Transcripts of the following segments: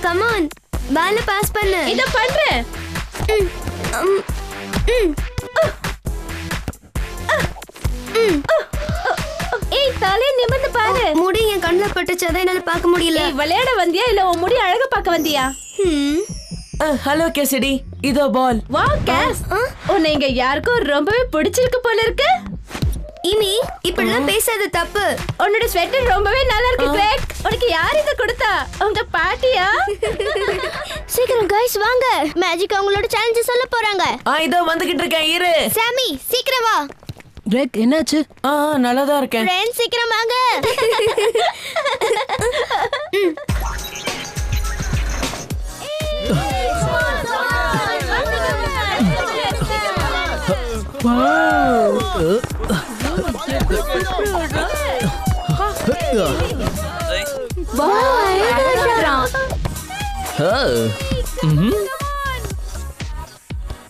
Come on ball pass பண்ணு. இத பண்றேன். ஏய் தலை நிமிர்ந்து பாரு. முடி என் கண்ணுல பட்டுச்சு, அத என்னால பார்க்க முடியல. ஏய் விளையாட வந்தியா இல்ல உன் முடி அழகு பார்க்க வந்தியா? ஹலோ கேசிடி, இதோ பால். வாவ் கேஸ், உன்னை இங்க யாருக்கும் ரொம்பவே பிடிச்சிருக்கு போல இருக்கு. இனி இப்படிலாம் பேசாத, தப்பு. உன்னோட ஸ்வெட்டர் ரொம்பவே நல்லா இருக்கு கிரேக். உனக்கு யார் இத கொடுத்தா? உங்க பாட்டியா? சீக்கிரம் गाइस வாங்க, மேஜிக் அவங்களோட சேலஞ்ச் சொல்ல போறாங்க. இதோ வந்துகிட்டு இருக்கேன், இரு. சாமி சீக்கிரம் வா. கிரேக் என்னாச்சு? நல்லா தான் இருக்கேன். ஃப்ரெண்ட்ஸ் சீக்கிரம் வாங்க.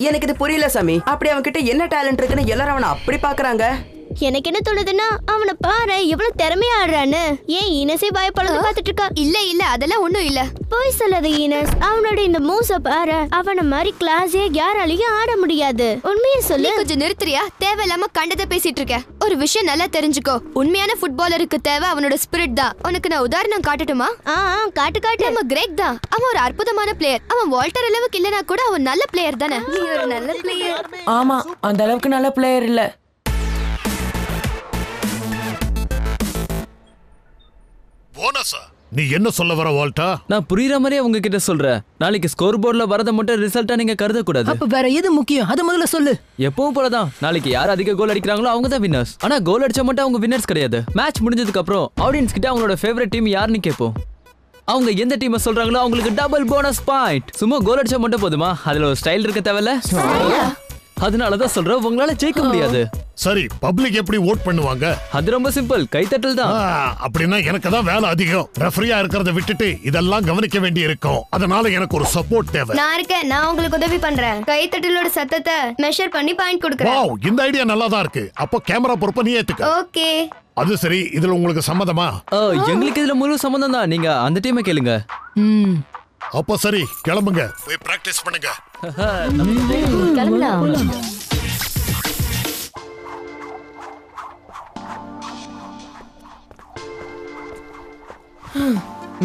எனக்கு இது புரியல சாமி. அப்படி அவன்கிட்ட என்ன டேலண்ட் இருக்குன்னு எல்லாரும் அவனை அப்படி பாக்குறாங்க. எனக்கு என்ன தோணுதுன்னா, அவனை பாரு எவ்வளவு திறமையா ஆடுறான்னு. ஏன் ஈனஸே பயப்படது பாத்துட்டு இருக்கா? இல்ல அதெல்லாம் ஒண்ணும் இல்ல. போய் சொல்லாத ஈனஸ், அவனோட இந்த மூஸ பாரு. அவன மாதிரி கிளாஸே யாராலையும் ஆட முடியாது. உண்மையை சொல்லு. கொஞ்சம் நிறுத்துறியா? தேவையில்லாம கண்டதை பேசிட்டு இருக்க. ஒரு விஷயம் நல்லா தெரிஞ்சுக்கோ, உண்மையான ஃபுட்பாலருக்கு தேவை அவனோட ஸ்பிரிட் தான். உனக்கு நான் உதாரணம் காட்டட்டுமா? காட்டு. நம்ம கிரேக் தான். அவன் ஒரு அற்புதமான பிளேயர். அவன் வால்டர் அளவுக்கு இல்லனா கூட அவன் நல்ல பிளேயர் தானே. நீ ஒரு நல்ல பிளேயர். ஆமா, அந்த அளவுக்கு நல்ல பிளேயர் இல்ல. போனஸா? நீ என்ன சொல்ல வர வால்டா? நான் புரியுற மாதிரி உங்க கிட்ட சொல்றேன். நாளைக்கு ஸ்கோர் போர்டுல வரத மட்டும் ரிசல்ட்டா நீங்க கருத கூடாது. அப்ப வேற எது முக்கியம்? அத முதல்ல சொல்லு. எப்பவும் போலதான், நாளைக்கு யார் அதிக கோல் அடிக்கிறாங்களோ அவங்க தான் வின்னர்ஸ். ஆனா கோல் அடிச்சா மட்டும் அவங்க வின்னர்ஸ் கிடையாது. மேட்ச் முடிஞ்சதுக்கு அப்புறம் ஆடியன்ஸ் கிட்ட அவங்களோட ஃபேவரட் டீம் யாருன்னு கேட்போம். அவங்க எந்த டீமை சொல்றாங்களோ அவங்களுக்கு டபுள் போனஸ் பாயிண்ட். சும்மா கோல் அடிச்சா மட்டும் போதுமா? அதுல ஒரு ஸ்டைல் இருக்க தேவையில்ல. அதனாலதான் சொல்றேன், உங்களால ஜெயிக்க முடியாது. சரி, பப்ளிக் எப்படி வோட் பண்ணுவாங்க? அது ரொம்ப சிம்பிள், கைத்தட்டல் தான். அப்படின்னா எனக்கு தான் வேலை அதிகம். ரெஃபரியா இருக்கிறத விட்டுட்டு இதெல்லாம் கவனிக்க வேண்டி இருக்கும். அதனால எனக்கு ஒரு சப்போர்ட் தேவை. நான் இருக்கேன், நான் உங்களுக்கு உதவி பண்றேன். கைத்தட்டலோட சத்தத்தை மெஷர் பண்ணி பாயிண்ட் கொடுக்கறேன். வாவ், இந்த ஐடியா நல்லா தான் இருக்கு. அப்போ கேமரா பொறுப்பை நீ ஏத்துக்க. ஓகே. அது சரி, இதுல உங்களுக்கு சம்மதமா? எங்களுக்கு இதுல முழு சம்மதம் தான். நீங்க அந்த டீமை கேளுங்க. அப்ப சரி, கிளம்புங்க, போய் பிராக்டிஸ் பண்ணுங்க. கிளம்பலாம்.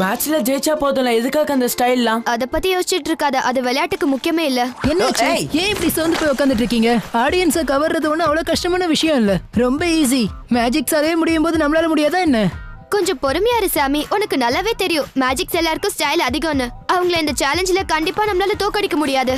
மேட்ச்ல ஜெயிச்சா போதும்ல, எதுக்காக அந்த ஸ்டைல்லாம்? அத பத்தி யோசிச்சிட்டு இருக்காத, அது விளையாட்டுக்கு முக்கியமே இல்ல. என்னாச்சு? ஏன் இப்படி சோர்ந்து போய் உட்கார்ந்துட்டு இருக்கீங்க? ஆடியன்ஸை கவர்றது ஒன்றும் அவ்வளவு கஷ்டமான விஷயம் இல்ல, ரொம்ப ஈஸி. மேஜிக் சாவே முடியும் போது நம்மளால முடியாதா என்ன? கொஞ்சம் பொறுமையா இரு சாமி, உனக்கு நல்லாவே தெரியும் மேஜிக் எல்லாருக்கும் ஸ்டைல் அதிகம்னு. அவங்கள இந்த சேலஞ்சில கண்டிப்பா நம்மளால தோக்கடிக்க முடியாது.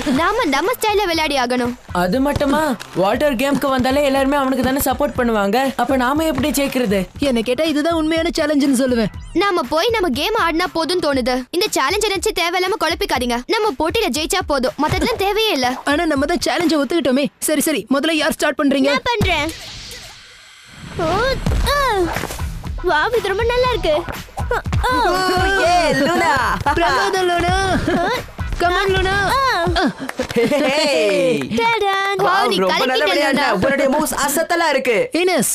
நம்ம ஸ்டைல்ல விளையாடி ஆகணும். அது மட்டுமா, வாட்டர் கேம்க்கு வந்தாலே எல்லாருமே அவனுக்கு தானே சப்போர்ட் பண்ணுவாங்க. அப்ப நாம எப்படி ஜெயிக்கிறது? என்ன கேட்டா இதுதான் உண்மையான சேலஞ்சுன்னு சொல்லுவேன். நாம போய் நம்ம கேம் ஆடினா போதும் தோணுது. இந்த சேலஞ்ச் நினைச்சு தேவையில்லாம குழப்பிக்காதீங்க. நம்ம போட்டியில ஜெயிச்சா போதும், மத்ததெல்லாம் தேவையே இல்ல. ஆனா நம்ம தான் சேலஞ்சை ஒத்துக்கிட்டோமே. சரி, முதல்ல யார் ஸ்டார்ட் பண்றீங்க? நான் பண்றேன். வாவ், இது ரொம்ப நல்லா இருக்கு. லூனா, பிரமாதம் Luna. Come on Luna. Tada. Wow, நீ ரொம்ப நல்ல விளையாடுற. உங்களுடைய மூவ்ஸ் அசத்தலா இருக்கு. ஈனஸ்,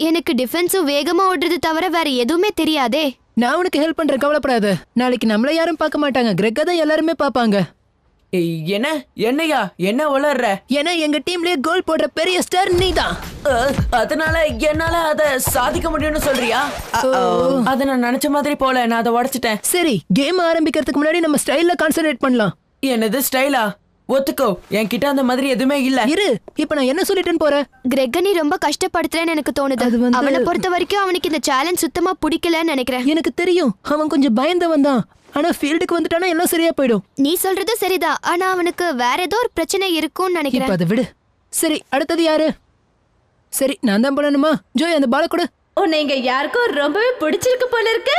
எனக்கு டிஃபென்ஸும் வேகமா ஓடுறது தவிர வேற எதுவுமே தெரியாதே. நான் உனக்கு ஹெல்ப் பண்றேன், கவலைப்படாத. நாளைக்கு நம்மள யாரும் பார்க்க மாட்டாங்க, கிரெக்கா தான் எல்லாருமே பார்ப்பாங்க. என்னையா என்ன உளர்ற? ஏன்னா எங்க டீம்லயே கோல் போடுற பெரிய ஸ்டார் நீதான். அதனால என்னால அத சாதிக்க முடியும்னு சொல்றியா? அத நான் நினைச்ச மாதிரி போல, நான் அதை உடைச்சிட்டேன். சரி, கேம் ஆரம்பிக்கிறதுக்கு முன்னாடி நம்ம ஸ்டைல்ல கான்சென்ட்ரேட் பண்ணலாம். என்னது ஸ்டைலா? ஒத்துக்கோ, என்கிட்ட அந்த மாதிரி எதுவுமே இல்ல. இரு, இப்ப நான் என்ன சொல்லிட்டேன்னு போறேன். கிரெக்க நீ ரொம்ப கஷ்டப்படுத்துறேன்னு எனக்கு தோணுது. அவனை பொறுத்த வரைக்கும் அவனுக்கு இந்த சேலஞ்ச் சுத்தமா பிடிக்கலன்னு நினைக்கிறேன். எனக்கு தெரியும், அவன் கொஞ்சம் பயந்தவன் தான். ஆனா ஃபீல்டுக்கு வந்துட்டானா எல்லாம் சரியா போயிடும். நீ சொல்றது சரிதான், ஆனா அவனுக்கு வேற ஏதோ ஒரு பிரச்சனை இருக்கும்னு நினைக்கிறேன். இப்ப அதை விடு. சரி, அடுத்தது யாரு? சரி, நான் தான் பண்ணணுமா? ஜோய், அந்த பாலை கொடு. உன்னை இங்க யாருக்கும் ரொம்பவே பிடிச்சிருக்கு போல இருக்கு.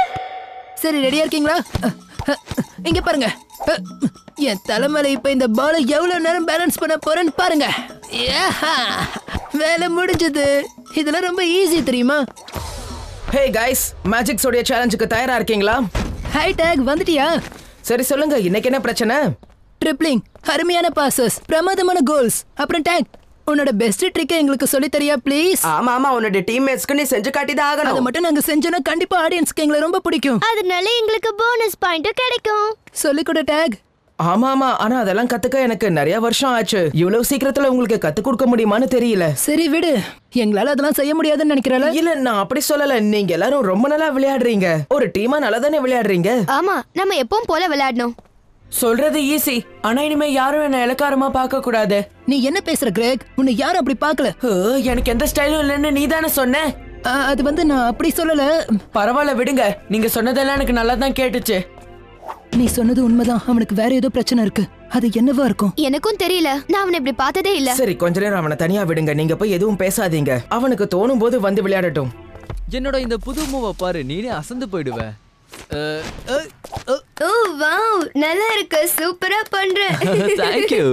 சரி, ரெடியா இருக்கீங்களா? இங்க பாருங்க, என் தலைமையில இப்ப இந்த பாலை எவ்வளவு நேரம் பேலன்ஸ் பண்ண போறேன்னு பாருங்க. வேலை முடிஞ்சது. இதெல்லாம் ரொம்ப ஈஸி தெரியுமா? ஹே கைஸ், மேஜிக்ஸ் உடைய சேலஞ்சுக்கு தயாரா இருக்கீங்களா? ஹை டேக், வந்துட்டியா? சரி சொல்லுங்க, இன்னைக்கு என்ன பிரச்சனை? ட்ரிப்ளிங், அருமையான பாசஸ், பிரமாதமான கோல்ஸ். அப்புறம் டேக், உன்னோட பெஸ்ட் ட்ரிக்கை எங்களுக்கு சொல்லி தரியா ப்ளீஸ்? ஆமா ஆமா, உன்னோட டீம்மேட்ஸ்க்கு நீ செஞ்சு காட்டி தான் அதை ஆகணும். மட்டும் நாங்க செஞ்சோன்னா கண்டிப்பா ஆடியன்ஸ்க்கு எங்களை ரொம்ப பிடிக்கும். அதனால எங்களுக்கு போனஸ் பாயிண்ட் கிடைக்கும். சொல்லிக் கொடு டேக். ஆமா ஆமா, ஆனா அதெல்லாம் கத்துக்க எனக்கு நிறைய வருஷம் ஆச்சு. இவ்வளவு சீக்கிரத்துல உங்களுக்கு கத்து கொடுக்க முடியுமான்னு தெரியல. சரி விடு, எங்களால அதெல்லாம் செய்ய முடியாதுன்னு நினைக்கிறல. இல்ல, நான் அப்படி சொல்லல. நீங்க எல்லாரும் ரொம்ப நல்லா விளையாடுறீங்க. ஒரு டீமா நல்லா தானே விளையாடுறீங்க. ஆமா, நம்ம எப்பவும் போல விளையாடணும். சொல்றது ஈஸி, ஆனா இனிமே யாரும் என்ன இலக்காரமா பார்க்க கூடாது. நீ என்ன பேசுற கிரேக்? உன்னை யாரும் அப்படி பார்க்கல. எனக்கு எந்த ஸ்டைலும் இல்லைன்னு நீ தானே சொன்ன. அது வந்து நான் அப்படி சொல்லல. பரவாயில்ல விடுங்க, நீங்க சொன்னதெல்லாம் எனக்கு நல்லா தான் கேட்டுச்சு. நீ சொன்னது உண்மைதான். அவனுக்கு வேற ஏதோ பிரச்சனை இருக்கு. அது என்னவா இருக்கும்? எனக்கும் தெரியல, நான் அவனை இப்படி பார்த்ததே இல்ல. சரி, கொஞ்ச நேரம் அவனை தனியா விடுங்க. நீங்க போய் எதுவும் பேசாதீங்க. அவனுக்கு தோணும் போது வந்து விளையாடட்டும். என்னோட இந்த புது மூவை பாரு, நீனே அசந்து போயிடுவ. ஓ வாவ், நல்லா இருக்கு. சூப்பரா பண்ற. தேங்க்யூ.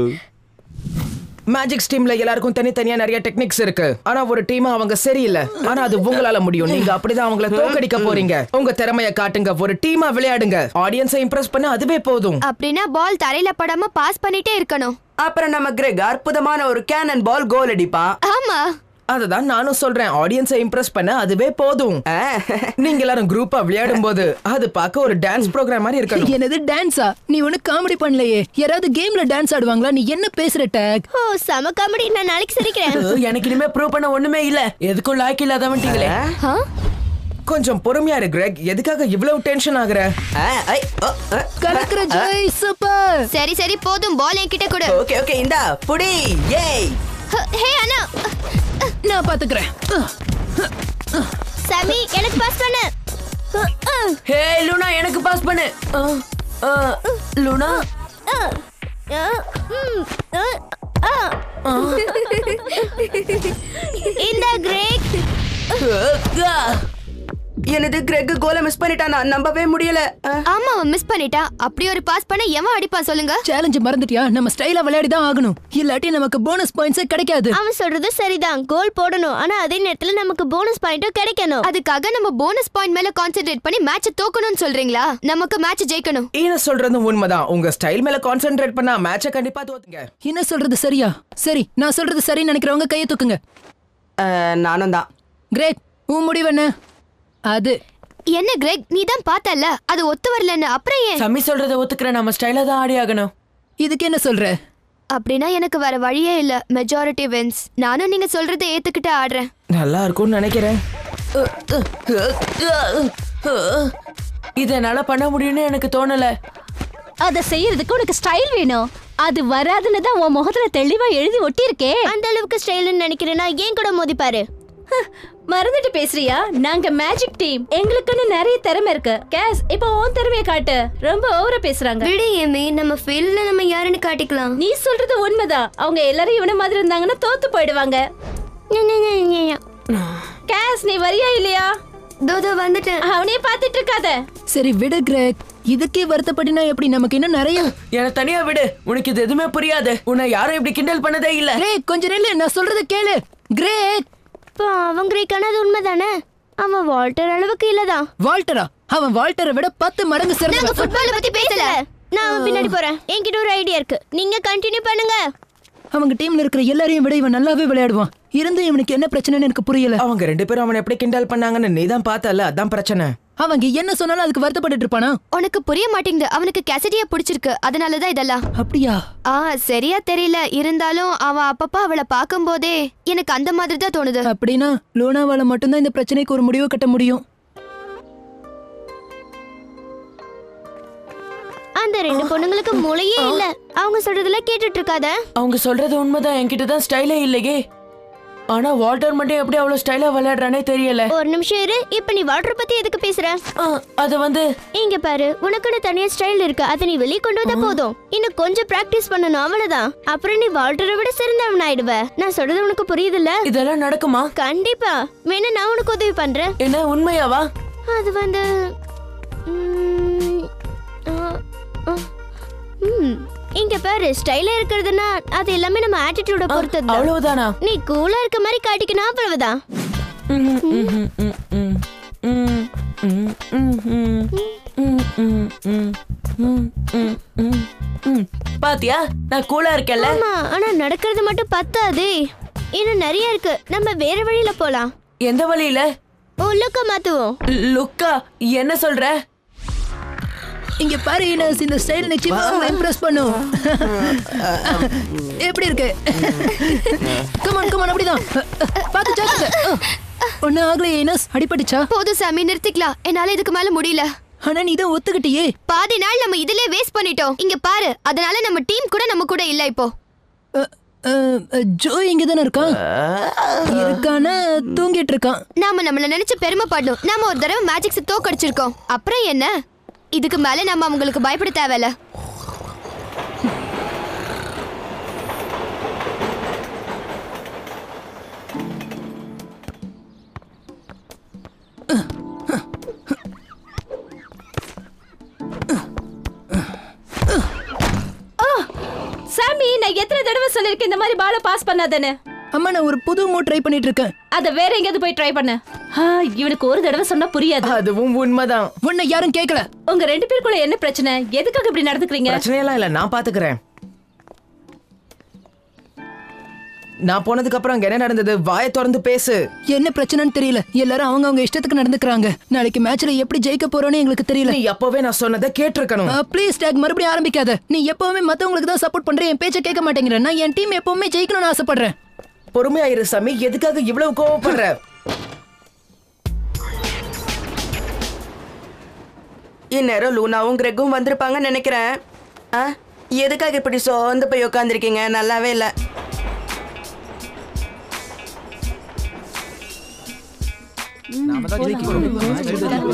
மேஜிக் டீம்ல எல்லாருக்கும் தனித்தனியா நிறைய டெக்னிக்ஸ் இருக்கு. ஆனா ஒரு டீமா அவங்க சரியில்லை. ஆனா அது உங்களால முடியும். நீங்க அப்படிதான் அவங்கள தோக்கடிக்க போறீங்க. உங்க திறமைய காட்டுங்க. ஒரு டீமா விளையாடுங்க. ஆடியன்ஸை இம்ப்ரெஸ் பண்ண அதுவே போதும். அப்படின்னா பால் தரையில படாம பாஸ் பண்ணிட்டே இருக்கணும். அப்புறம் நம்ம கிரெக் அற்புதமான ஒரு கேனன் பால் கோல் அடிப்பான். ஆமா, அததான் நானும் சொல்றேன். ஆடியன்ஸை இம்ப்ரெஸ் பண்ண அதுவே போதும். நீங்க எல்லாரும் குரூப்பா விளையாடும் போது அது பார்க்க ஒரு டான்ஸ் ப்ரோக்ராம் மாதிரி இருக்கணும். என்னது டான்ஸா? நீ ஒண்ணு காமெடி பண்ணலையே. யாராவது கேம்ல டான்ஸ் ஆடுவாங்களா? நீ என்ன பேசுற டேக்? ஓ செம காமெடி. நான் நாளைக்கு சிரிக்கிறேன். எனக்கு இனிமே ப்ரூவ் பண்ண ஒண்ணுமே இல்ல. எதுக்கும் லாய்க்கு இல்லாதவன்ட்டீங்களே. கொஞ்சம் பொறுமையா இரு கிரெக். எதுக்காக இவ்வளவு டென்ஷன் ஆகுற? கலக்குற ஜெய் சூப்பர். சரி சரி போதும், பால் என்கிட்ட கொடு. ஓகே ஓகே, இந்தா புடி. ஏய் ஹே அண்ணா, நான் பாத்துக்கிறேன். சாமி எனக்கு பாஸ் பண்ணு. ஹே லூனா, எனக்கு பாஸ் பண்ணு. லூனா, இந்த கிரேக். எனது கிரெக் கோலை மிஸ் பண்ணிட்டான். நான் நம்பவே முடியல. ஆமா அவன் மிஸ் பண்ணிட்டா. அப்படி ஒரு பாஸ் பண்ண எவன் அடிப்பான் சொல்லுங்க? சேலஞ்ச் மறந்துட்டியா? நம்ம ஸ்டைலா விளையாடி தான் ஆகணும். இல்லாட்டி நமக்கு போனஸ் பாயிண்ட்ஸே கிடைக்காது. அவன் சொல்றது சரிதான், கோல் போடணும். ஆனா அதே நேரத்துல நமக்கு போனஸ் பாயிண்ட்டும் கிடைக்கணும். அதுக்காக நம்ம போனஸ் பாயிண்ட் மேல கான்சென்ட்ரேட் பண்ணி மேட்ச் தோக்கணும்னு சொல்றீங்களா? நமக்கு மேட்ச் ஜெயிக்கணும். ஈன சொல்றது உண்மைதான். உங்க ஸ்டைல் மேல கான்சென்ட்ரேட் பண்ணா மேட்சை கண்டிப்பா தோத்துங்க. என்ன சொல்றது சரியா? சரி, நான் சொல்றது சரின்னு நினைக்கிறவங்க கையை தூக்குங்க. நானும் தான். கிரேக், உன் முடிவு என்ன? அது என்ன கிரெக், நீ தான் பார்த்தல அது ஒத்து வரலன்னு. அப்புறம் ஏன்? சம்மி சொல்றத ஒத்துக்கிறேன். நம்ம ஸ்டைலா தான் ஆடி ஆகணும். இதுக்கு என்ன சொல்ற? அப்படின்னா எனக்கு வேற வழியே இல்ல. Majority wins. நானும் நீங்க சொல்றதை ஏத்துக்கிட்டு ஆடுறேன். நல்லா இருக்கும்னு நினைக்கிறேன். இத என்னால பண்ண முடியும்னு எனக்கு தோணல. அத செய்யறதுக்கு உனக்கு ஸ்டைல் வேணும். அது வராதுன்னு தான் உன் முகத்துல தெளிவா எழுதி ஒட்டி இருக்கே. அந்த அளவுக்கு ஸ்டைல்னு நினைக்கிறேன்னா ஏன் கூட மோதிப்பாரு. மறந்துட்டு பேசுறியா? நாங்க மேஜிக் டீம். எங்களுக்குன்னு நிறைய திறமை இருக்கு. கேஸ், இப்போ உன் திறமையை காட்டு. ரொம்ப ஓவரா பேசுறாங்க. விடு ஏமி, நம்ம ஃபீல்ட்ல நம்ம யாருன்னு காட்டிக்கலாம். நீ சொல்றது உண்மைதான். அவங்க எல்லாரும் இவன மாதிரி இருந்தாங்கன்னா தோத்து போயிடுவாங்க. கேஸ், நீ வரியா இல்லையா? தோதோ வந்துட்டேன். அவனே பாத்துட்டு இருக்காத. சரி விடு கிரேக். இதுக்கே வருத்தப்படினா எப்படி? நமக்கு இன்னும் நிறைய. என்ன தனியா விடு. உனக்கு இது எதுவுமே புரியாது. உன்னை யாரும் இப்படி கிண்டல் பண்ணதே இல்ல. கிரேக், கொஞ்ச நேரம் நான் சொல்றத கேளு. கிரேக், அவன் கிரேக் ஆனது உண்மைதானே? அவன் வால்டர் அளவுக்கு இல்லதான். வால்டரா? அவன் வால்டரை விட 10 மடங்கு நாங்க சிறந்தவன். ஃபுட்பால் பத்தி பேசல. நான் அவன் பின்னாடி போறேன். என்கிட்ட ஒரு ஐடியா இருக்கு. நீங்க கண்டினியூ பண்ணுங்க. அவங்க டீம்ல இருக்கிற எல்லாரையும் விட இவன் நல்லாவே விளையாடுவான். இருந்து இவனுக்கு என்ன பிரச்சனைன்னு எனக்கு புரியல. அவங்க 2 பேரும் அவனை எப்படி கிண்டல் பண்ணாங்கன்னு நீ தான் பார்த்தல. அதான் பிரச்சனை. அவங்க என்ன சொன்னாலும் அதுக்கு வருத்தப்பட்டு இருப்பானா? உனக்கு புரிய மாட்டேங்குது. அவனுக்கு கேசடியா பிடிச்சிருக்கு, அதனாலதான் இதெல்லாம். அப்படியா? சரியா தெரியல. இருந்தாலும் அவன் அப்பப்ப அவளை பார்க்கும் போதே எனக்கு அந்த மாதிரி தான் தோணுது. அப்படின்னா லூனாவால மட்டும்தான் இந்த பிரச்சனைக்கு ஒரு முடிவு கட்ட முடியும். அந்த 2 பொண்ணுங்களுக்கு மூளையே இல்ல. அவங்க சொல்றதெல்லாம் கேட்டுட்டு இருக்காத. அவங்க சொல்றது உண்மைதான். என்கிட்ட தான் ஸ்டைலே இல்லையே. ஆனா வால்டர் மட்டும் எப்படி அவ்வளவு ஸ்டைலா விளையாடுறானே தெரியல. ஒரு நிமிஷம் இரு. இப்ப நீ வால்டர் பத்தி எதுக்கு பேசுற? அது வந்து இங்க பாரு, உனக்குன்னு தனியா ஸ்டைல் இருக்கு. அதை நீ வெளியே கொண்டு வந்தா போதும். இன்னும் கொஞ்சம் பிராக்டிஸ் பண்ணணும், அவ்வளவுதான். அப்புறம் நீ வால்டரை விட சிறந்தவன் ஆயிடுவ. நான் சொல்றது உனக்கு புரியுதுல்ல? இதெல்லாம் நடக்குமா? கண்டிப்பா. வேணா நான் உனக்கு உதவி பண்றேன். என்ன, உண்மையாவா? அது வந்து இங்க பாரு, ஸ்டைலா இருக்கிறதுனா அது எல்லாமே நம்ம ஆட்டிட்யூட பொறுத்தது. அவ்வளவுதானா? நீ கூலா இருக்க மாதிரி காட்டிக்கணும், அவ்வளவுதான். பாத்தியா, நான் கூலா இருக்கேன்ல. ஆமா, ஆனா நடக்கிறது மட்டும் பத்தாதே. இன்னும் நிறைய இருக்கு. நம்ம வேற வழியில போலாம். எந்த வழியில? லுக்க மாத்துவோம். லுக்கா? என்ன சொல்ற? இங்க பாரு ஈனஸ், இந்த ஸ்டைல் நிச்சயமா உங்களை இம்ப்ரெஸ் பண்ணும். எப்படி இருக்கு? கமான் அப்படிதான். பாத்து ஜாக்கிரதை. ஒன்னும் ஆகல ஈனஸ், அடிபட்டுச்சா? போதும் சாமி, நிறுத்திக்கலாம். என்னால இதுக்கு மேல முடியல. ஆனா நீ தான் ஒத்துக்கிட்டியே. பாதி நாள் நம்ம இதிலே வேஸ்ட் பண்ணிட்டோம். இங்க பாரு, அதனால நம்ம டீம் கூட நம்ம கூட இல்ல இப்போ. ஜோ இங்க தானே இருக்கான். இருக்கானா தூங்கிட்டு இருக்கான். நாம நம்மள நினைச்சு பெருமைப்படணும். நாம ஒரு தடவை மேஜிக்ஸ் தோக்கடிச்சிருக்கோம். அப்புறம் என்ன? இதுக்கு மேல நம்ம அவங்களுக்கு பயப்பட தேவையில்ல. சாமி, நான் எத்தனை தடவை சொல்லிருக்கேன் இந்த மாதிரி பால பாஸ் பண்ணாதேன்னு. அம்மா, நான் ஒரு புது மூவ் ட்ரை பண்ணிட்டு இருக்கேன். அத வேற எங்கயாவது போய் ட்ரை பண்ணு. இவனுக்கு ஒரு தடவை சொன்னா புரியாது. அதுவும் உண்மைதான். உன்னை யாரும் கேட்கல. உங்க ரெண்டு பேருக்குள்ள என்ன பிரச்சனை? எதுக்காக இப்படி நடந்துக்கிறீங்க? பிரச்சனையெல்லாம் இல்ல, நான் பாத்துக்கிறேன். நான் போனதுக்கு அப்புறம் அங்க என்ன நடந்தது? வாயை திறந்து பேசு. என்ன பிரச்சனைன்னு தெரியல. எல்லாரும் அவங்க இஷ்டத்துக்கு நடந்துக்கிறாங்க. நாளைக்கு மேட்ச்ல எப்படி ஜெயிக்க போறோம்னு எங்களுக்கு தெரியல. நீ அப்பவே நான் சொன்னதை கேட்டிருக்கணும். ப்ளீஸ் டாக், மறுபடியும் ஆரம்பிக்காத. நீ எப்பவுமே மத்தவங்களுக்கு தான் சப்போர்ட் பண்ற, என் பேச்ச கேட்க மாட்டேங்கிற. நான் என் டீம் எப்பவுமே ஜெயிக்கணும்னு ஆசைப்படுறேன். பொறுமையா இரு சாமி, எதுக்காக இவ்வளவு கோவப்படுற? இந்நேரம் லூனாவும் கிரெக்கும் வந்திருப்பாங்கன்னு நினைக்கிறேன். எதுக்காக இப்படி சோர்ந்து போய் உட்காந்துருக்கீங்க? நல்லாவே இல்லை.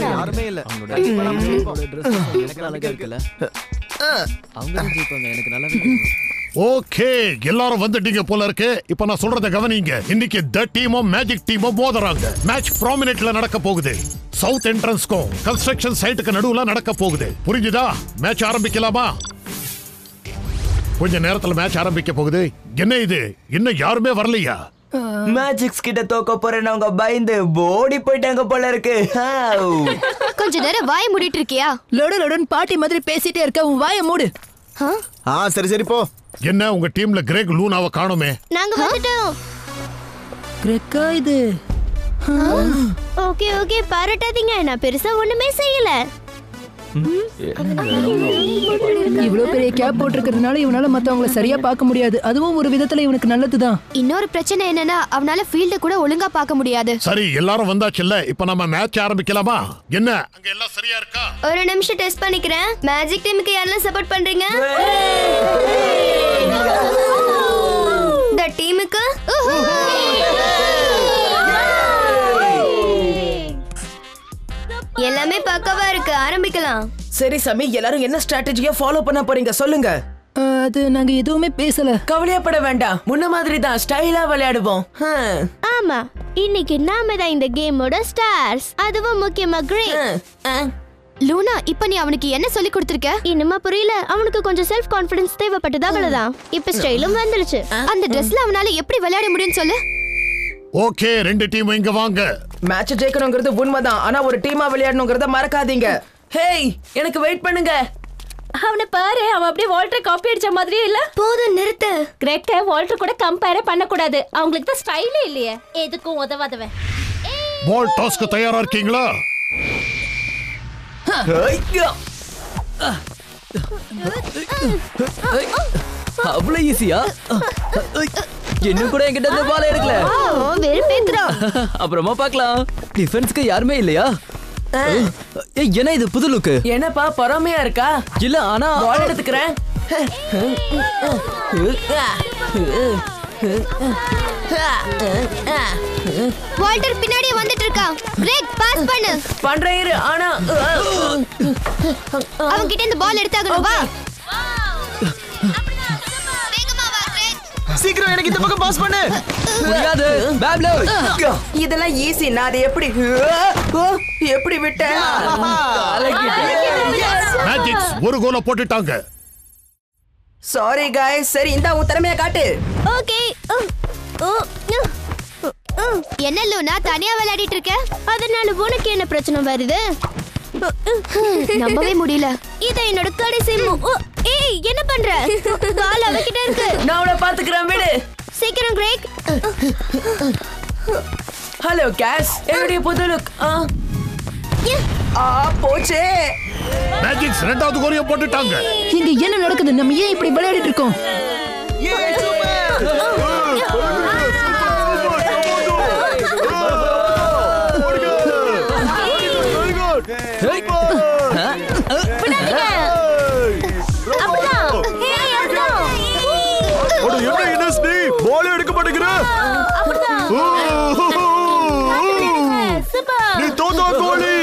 யாருமே இல்ல. ஓகே, எல்லாரும் வந்துட்டீங்க போல இருக்கு. இப்ப நான் சொல்றத கவனிங்க. இன்னைக்கு த டீமும் மேஜிக் டீமும் மோதுறாங்க. மேட்ச் ப்ராமினென்ட்ல நடக்க போகுது. சவுத் என்ட்ரன்ஸ்க்கும் கன்ஸ்ட்ரக்ஷன் சைட்டுக்கு நடுவுல நடக்க போகுது. புரிஞ்சுதா? மேட்ச் ஆரம்பிக்கலாமா? கொஞ்ச நேரத்துல மேட்ச் ஆரம்பிக்க போகுது. என்ன இது, இன்னும் யாருமே வரலையா? மேஜிக்ஸ் கிட்ட தோக்க போறேன்னு அவங்க பயந்து ஓடி போயிட்டாங்க போல இருக்கு. கொஞ்ச நேரம் வாயை மூடிட்டு இருக்கியா? லொடன் பாட்டி மாதிரி பேசிட்டே இருக்க, உன் வாயை மூடு. சரி போ. என்ன, உங்க டீம்ல கிரெக் லூனாவை காணோமே? நாங்க வந்துட்டோம். கிரெக்கா இது? ஓகே பாராட்டாதீங்க, நான் பெருசா ஒண்ணுமே செய்யல. இவ்வளவு பெரிய கேப் போட்டிருக்கிறதுனால இவனால மத்தவங்களை சரியா பார்க்க முடியாது. அதுவும் ஒரு விதத்துல இவனுக்கு நல்லதுதான். இன்னொரு பிரச்சனை என்னன்னா, அவனால ஃபீல்ட கூட ஒழுங்கா பார்க்க முடியாது. சரி, எல்லாரும் வந்தாச்சுல்ல, இப்ப நம்ம மேட்ச் ஆரம்பிக்கலாமா? என்ன, அங்க எல்லாம் சரியா இருக்கா? ஒரு நிமிஷம் டெஸ்ட் பண்ணிக்கிறேன். மேஜிக் டீமுக்கு யாரெல்லாம் சப்போர்ட் பண்றீங்க? த டீமுக்கு எல்லாமே பக்கவா இருக்கு. ஆரம்பிக்கலாம். சரி சாமி, எல்லாரும் என்ன ஸ்ட்ராட்டஜியா ஃபாலோ பண்ண போறீங்க சொல்லுங்க. அது நாங்க எதுவுமே பேசல. கவலையப்பட வேண்டாம், முன்ன மாதிரி தான் ஸ்டைலா விளையாடுவோம். ஆமா, இன்னைக்கு நாம தான் இந்த கேமோட ஸ்டார்ஸ். அதுவும் முக்கியமா கிரேக். லூனா, இப்ப நீ அவனுக்கு என்ன சொல்லி கொடுத்திருக்க? இன்னுமா புரியல? அவனுக்கு கொஞ்சம் செல்ஃப் கான்ஃபிடன்ஸ் தேவைப்பட்டது, அவ்வளவுதான். இப்ப ஸ்டைலும் வந்துருச்சு. அந்த ட்ரெஸ்ல அவனால எப்படி விளையாட முடியும்னு சொல்லு. ஓகே, ரெண்டு டீம் இங்க வாங்க. மேட்ச் ஜெயிக்கணுங்கிறது உண்மைதான், ஆனா ஒரு டீமா விளையாடணுங்கிறத மறக்காதீங்க. ஹேய், எனக்கு வெயிட் பண்ணுங்க. அவனை பாரு, அவன் அப்படியே வால்டர் காப்பி அடிச்ச மாதிரியே இல்ல? போதும், நிறுத்து. கிரெக்க வால்டர் கூட கம்பேர் பண்ண கூடாது. அவங்களுக்கு தான் ஸ்டைலே இல்லையே. எதுக்கும் உதவாதவன். பால் டாஸ்க்கு தயாரா இருக்கீங்களா? அவ்வளவு ஈஸியா? இன்னும் கூட என்கிட்ட இந்த பால் எடுக்கல. வெறுப்பேத்துறோம். அப்புறமா பார்க்கலாம். டிஃபென்ஸ்க்கு யாருமே இல்லையா? என்ன இது புது லுக்கு? என்னப்பா பொறாமையா இருக்கா? இல்ல, ஆனா பால் எடுத்துக்கிறேன். வால்டர் பின்னாடியே வந்துட்டு இருக்கான். கிரெக், பாஸ் பண்ணு. பண்றேன் இரு. ஆனா அவன் கிட்ட இந்த பால் எடுத்தாகணும். வா. சீக்கிரம் எனக்கு இந்த பக்கம் பாஸ் பண்ணு. முடியாது. பேப்லோ, இதெல்லாம் ஈஸி. நான் அதை எப்படி விட்டேன்? மேஜிக்ஸ் ஒரு கோல போட்டுட்டாங்க. Sorry guys. சரி, இந்த உன் திறமையை காட்டு. ஓகே. என்ன லூனா, தனியா விளையாடிட்டு இருக்க? அதனால உனக்கு என்ன பிரச்சனை வருது? நம்பவே முடியல. இத என்னோட கடைசி ஏய், என்ன பண்ற? பால் அவகிட்ட இருக்கு. நான் அவளை பாத்துக்கிறேன், விடு. சீக்கிரம் கிரேக். ஹலோ கேஸ், என்னுடைய புது லுக். போச்சே. மேஜிக்ஸ் ரெண்டாவது கோலியை போட்டுட்டாங்க. இங்க என்ன நடக்குது? நம்ம ஏன் இப்படி விளையாடிட்டு இருக்கோம்? எடுக்க மாட்டேங்கிற நீ தோத்தா கோலி.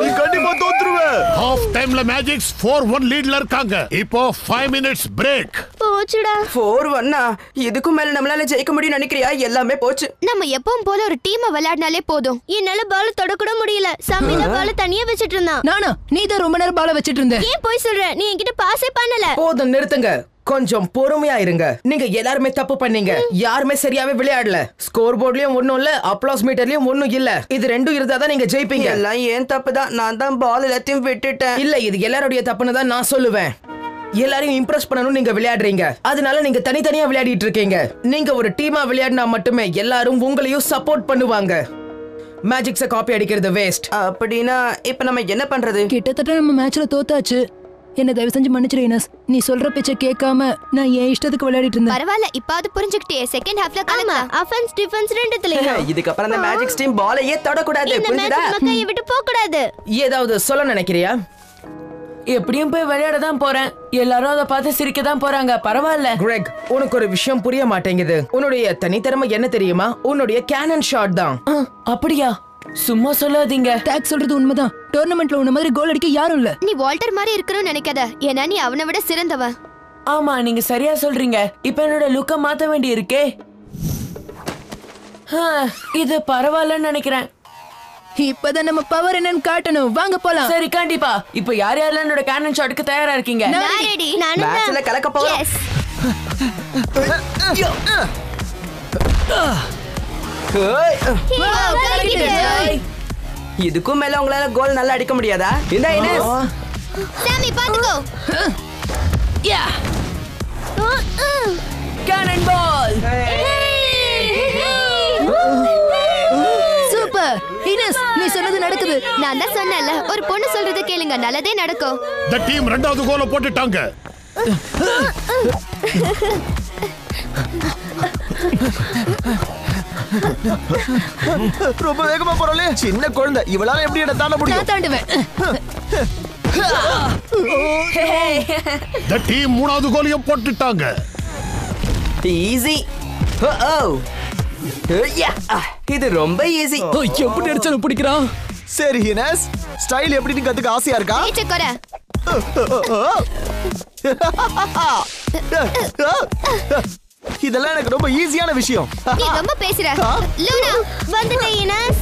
நீ கண்டிப்பா தோத்துருவ. ஹாஃப் டைம்ல மேஜிக்ஸ் 4-1 லீட்ல இருக்காங்க. இப்போ 5 மினிட்ஸ் பிரேக். போச்சுடா. 4-1 இதுக்கும் மேல நம்மளால ஜெயிக்க முடியும் நினைக்கிறியா? எல்லாமே போச்சு. நம்ம எப்பவும் போல ஒரு டீமை விளையாடினாலே போதும். என்னால பால் தொடக்கூட முடியல. சமீதா பால் தனியா வச்சிட்டு இருந்தான். நானா? நீ தான் ரொம்ப நேரம் பால வச்சிட்டு இருந்த. ஏன் போய் சொல்ற? நீ என்கிட்ட பாஸே பண்ணல. போதும், நிறுத்துங்க. கொஞ்சம் பொறுமையா இருங்க. நீங்க எல்லாருமே தப்பு பண்ணீங்க. யாருமே சரியாவே விளையாடல. ஸ்கோர் போர்ட்லயும் ஒண்ணும் இல்ல, அப்ளாஸ் மீட்டர்லயும் ஒண்ணும் இல்ல. இது ரெண்டும் இருந்தா தான் நீங்க ஜெயிப்பீங்க. எல்லாம் ஏன் தப்பு தான். நான் தான் பால் எல்லாத்தையும் விட்டுட்டேன். இல்ல, இது எல்லாருடைய தப்புன்னு தான் நான் சொல்லுவேன். எல்லாரையும் இம்ப்ரெஸ் பண்ணணும் நீங்க விளையாடுறீங்க. அதனால நீங்க தனித்தனியா விளையாடிட்டு இருக்கீங்க. நீங்க ஒரு டீமா விளையாடினா மட்டுமே எல்லாரும் உங்களையும் சப்போர்ட் பண்ணுவாங்க. மேஜிக்ஸ காப்பி அடிக்கிறது வேஸ்ட். அப்படின்னா இப்ப நம்ம என்ன பண்றது? கிட்டத்தட்ட நம்ம மேட்ச்ல தோத்தாச்சு. என்ன தயவு செஞ்சு மன்னிச்சிரு இனஸ். நீ சொல்ற பேச்ச கேட்காம நான் என் இஷ்டத்துக்கு விளையாடிட்டு இருந்தேன். பரவாயில்ல, இப்பாவது புரிஞ்சுக்கிட்டே. செகண்ட் ஹாஃப்ல கலக்கலாம். Offence defence ரெண்டுத்துலயும். இதுக்கு அப்புறம் அந்த மேஜிக் டீம் பாலையே தொடக்கூடாது. இந்த புரியுதா? மேட்ச் நம்ம கையை விட்டு போக கூடாது. ஏதாவது சொல்ல நினைக்கிறியா? எப்படியும் போய் விளையாட தான் போறேன். எல்லாரும் அதை பார்த்து சிரிக்க தான் போறாங்க. பரவாயில்ல. கிரெக், உனக்கு ஒரு விஷயம் புரிய மாட்டேங்குது. உன்னுடைய தனித்திறமை என்ன தெரியுமா? உன்னுடைய கேனன் ஷாட் தான். அப்படியா? சும்மா சொல்லாதீங்க. டாக் சொல்றது உண்மைதான். டோர்னமெண்ட்ல உன்ன மாதிரி கோல் அடிக்க யாரும் இல்ல. நீ வால்டர் மாதிரி இருக்கணும்னு நினைக்காத. ஏன்னா நீ அவனை விட சிறந்தவன். ஆமா, நீங்க சரியா சொல்றீங்க. இப்ப என்னோட லுக்க மாத்த வேண்டி இருக்கே. இது பரவாயில்லன்னு நினைக்கிறேன். இப்பதான் நம்ம பவர் என்னன்னு காட்டணும். வாங்க போலாம். சரி, கண்டிப்பா. இப்ப யார் யாரெல்லாம் என்னோட கேனன் ஷாட்க்கு தயாரா இருக்கீங்க? நான் ரெடி. நானும் மேட்ச்ல கலக்க போறோம். எஸ். இதுக்கும் மேல உங்களால கோல் நல்லா அடிக்க முடியாதா? இந்த இனஸ் சாமி பாத்துக்கோ. கேனன் பால். சூப்பர் இனஸ், நீ சொன்னது நடக்குது. நான் தான் சொன்னேன்ல, ஒரு பொண்ணு சொல்றத கேளுங்க, நல்லதே நடக்கும். இந்த டீம் ரெண்டாவது கோலை போட்டுட்டாங்க. ரொம்ப வேகமா போறலே. சின்ன குழந்தை, இவளால எப்படி என்ன தாண்ட முடியும்? நான் தாண்டுவேன். இந்த டீம் மூணாவது கோலையும் போட்டுட்டாங்க. ஈஸி. இது ரொம்ப ஈஸி. எப்படி அடிச்சாலும் பிடிக்கிறான். சரி இனஸ், ஸ்டைல் எப்படி கத்துக்க ஆசையா இருக்கா? ஏச்சக்கோர. இதெல்லாம் எனக்கு ரொம்ப ஈஸியான விஷயம். நீ ரொம்ப பேசுற. லூனா வந்துட்டே இனஸ்.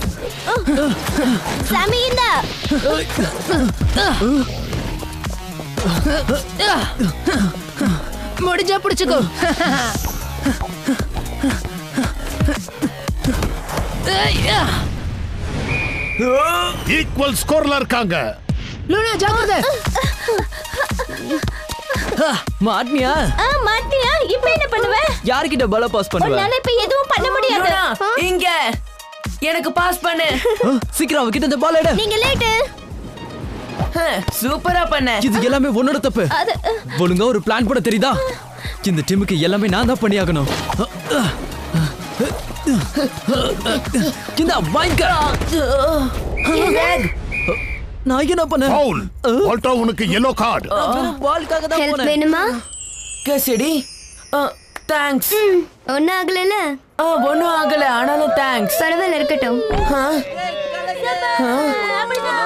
சாமி இந்தா. முடிஞ்சா பிடிச்சுக்கோ. ஈக்குவல் ஸ்கோர்ல இருக்காங்க. லூனா ஜாக்கிரதை. மாட்னியா? மாட்டியா? இப்போ என்ன பண்ணுவ? யார்கிட்ட பால பாஸ் பண்ணுவ? உன்னால இப்ப எதுவும் பண்ண முடியாது. லூனா, இங்க எனக்கு பாஸ் பண்ணு. சீக்கிரம் அவகிட்ட இந்த பால் எடு. நீங்க லேட். சூப்பரா பண்ண. இது எல்லாமே உன்னோட தப்பு. ஒழுங்கா ஒரு பிளான் போட தெரியுதா? இந்த டீமுக்கு எல்லாமே நான் தான் பண்ணியாகணும். இந்த வாங்க. நான் என்ன பண்ண? ஃபவுல். வால்டா, உனக்கு yellow கார்டு. பால்காக தான் ஹெல்ப் போனேன். வேணுமா? கசடி. தேங்க்ஸ். ஒன்னும் ஆகலல. ஒன்னும் ஆகல, ஆனாலும் தேங்க்ஸ். பரவாயில்ல, இருக்கட்டும்.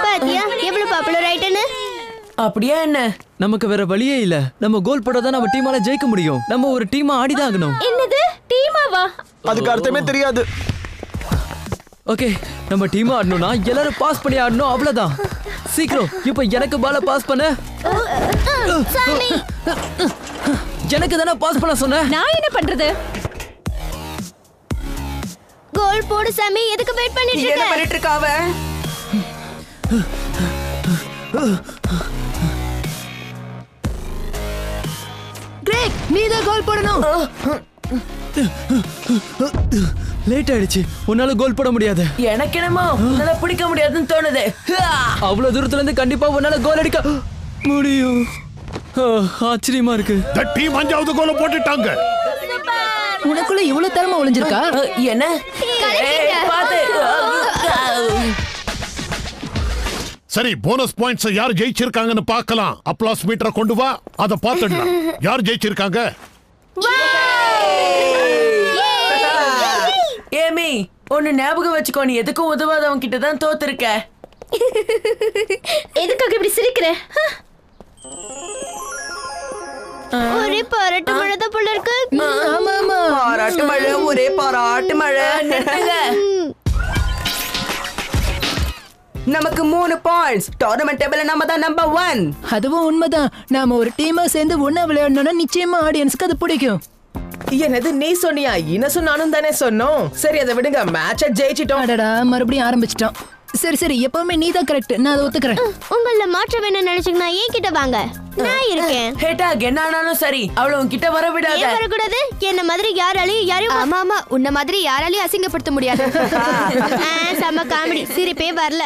பாத்தியா எவ்வளவு பாப்புலர் ஆயிட்டேன்னு? அப்படியே என்ன? நமக்கு வேற வழியே இல்ல. நம்ம கோல் போட்டாதான் நம்ம டீமால ஜெயிக்க முடியும். நம்ம ஒரு டீமா ஆடிதான் ஆகணும். என்னது? டீமாவா? அதுக்கு அர்த்தமே தெரியாது. ஓகே, நம்ம டீமா ஆடணும்னா எல்லாரும் பாஸ் பண்ணி ஆடணும், அவ்வளவுதான். சீக்கிரம் இப்ப எனக்கு பால பாஸ் பண்ண. சாமி, எனக்கு தானே பாஸ் பண்ண சொன்ன. நான் என்ன பண்றது? கோல் போடு சாமி. எதுக்கு வெயிட் பண்ணிட்டு என்ன இருக்க? பண்ணிட்டு இருக்கா அவ? கிரேக், நீ தான் கோல் போடணும். லேட் ஆயிடுச்சு, உன்னால கோல் போட முடியாது. எனக்கு என்னமோ உன்னால பிடிக்க முடியாதுன்னு தோணுது. அவ்வளவு தூரத்துல இருந்து கண்டிப்பா உன்னால கோல் அடிக்க முடியும். ஆச்சரியமா இருக்கு. The team 5வது கோல போட்டுட்டாங்க. உனக்குள்ள இவ்வளவு திறமை ஒளிஞ்சிருக்கா? என்ன பாத்து. சரி, போனஸ் பாயிண்ட்ஸ் யார் ஜெயிச்சிருக்காங்கன்னு பார்க்கலாம். அப்ளாஸ் மீட்டரை கொண்டு வா, அத பார்த்துடலாம். யார் ஜெயிச்சிருக்காங்க? ஏமி, ஒன்னு ஞாபகம் வச்சுக்கோ, நீ எதுக்கும் உதவாதவங்க கிட்ட தான் தோத்துருக்க. எதுக்காக இப்படி சிரிக்கிற? ஒரே பாராட்டு மழை தான் போல இருக்கு. ஆமா ஆமா, பாராட்டு மழை, ஒரே பாராட்டு மழை. நமக்கு 3 பாயிண்ட்ஸ். டோர்னமெண்ட் டேபிள்ல நம்ம தான் நம்பர் 1. அதுவும் உண்மைதான். நாம ஒரு டீமா சேர்ந்து ஒண்ணா விளையாடணும்னா நிச்சயமா ஆடியன்ஸ்க்கு அது பிடிக்கும். என்னது நீ சொன்னியா? இனசும் நானும் தானே சொன்னோம். சரி அதை விடுங்க, மேட்சை ஜெயிச்சிட்டோம். அடடா, மறுபடியும் ஆரம்பிச்சிட்டோம். சரி சரி, எப்பவுமே நீ தான் கரெக்ட், நான் அதை ஒத்துக்கிறேன். உங்கள மாற்ற வேணும்னு நினைச்சீங்கன்னா என்கிட்ட வாங்க, நான் இருக்கேன். ஹேட்டா, என்ன ஆனாலும் சரி, அவளை உன்கிட்ட வர விடாத. ஏன் வரக்கூடாது? என்ன மாதிரி யாரையும் ஆமா ஆமா, உன்ன மாதிரி யாராலையும் அசிங்கப்படுத்த முடியாது. செம்ம காமெடி, சிரிப்பே வரல.